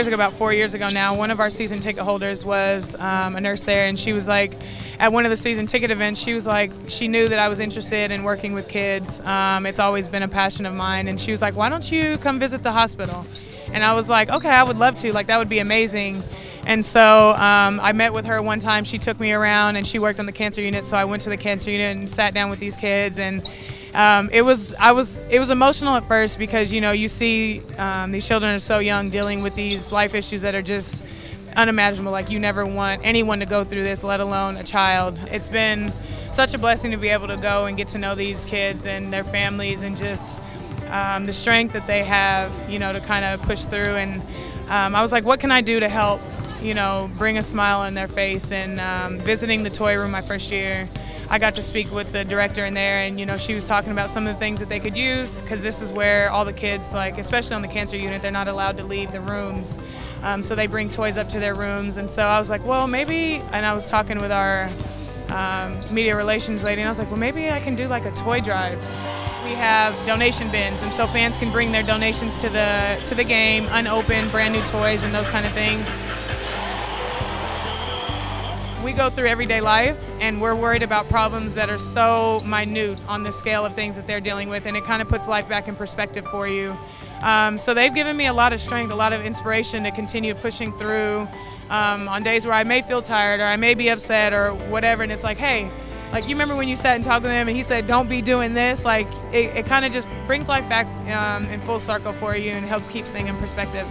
ago, about 4 years ago now, one of our season ticket holders was a nurse there, and she was like, at one of the season ticket events, she was like, she knew that I was interested in working with kids. It's always been a passion of mine, and she was like, why don't you come visit the hospital? And I was like, okay, I would love to. Like, that would be amazing. And so I met with her one time. She took me around, and she worked on the cancer unit, so I went to the cancer unit and sat down with these kids, and it was emotional at first because, you know, you see these children are so young dealing with these life issues that are just unimaginable. Like, you never want anyone to go through this, let alone a child. It's been such a blessing to be able to go and get to know these kids and their families, and just the strength that they have, you know, to kind of push through. And I was like, what can I do to help, you know, bring a smile on their face? And visiting the toy room my first year, I got to speak with the director in there, and, you know, she was talking about some of the things that they could use, because this is where all the kids, like, especially on the cancer unit, they're not allowed to leave the rooms. So they bring toys up to their rooms. And so I was like, well, maybe, and I was talking with our media relations lady, and I was like, well, maybe I can do like a toy drive. We have donation bins, and so fans can bring their donations to the game, unopened, brand new toys and those kind of things. We go through everyday life, and we're worried about problems that are so minute on the scale of things that they're dealing with, and it kind of puts life back in perspective for you. So they've given me a lot of strength, a lot of inspiration to continue pushing through on days where I may feel tired or I may be upset or whatever, and it's like, hey, like, you remember when you sat and talked with him and he said, don't be doing this? Like, it kind of just brings life back in full circle for you and helps keep things in perspective.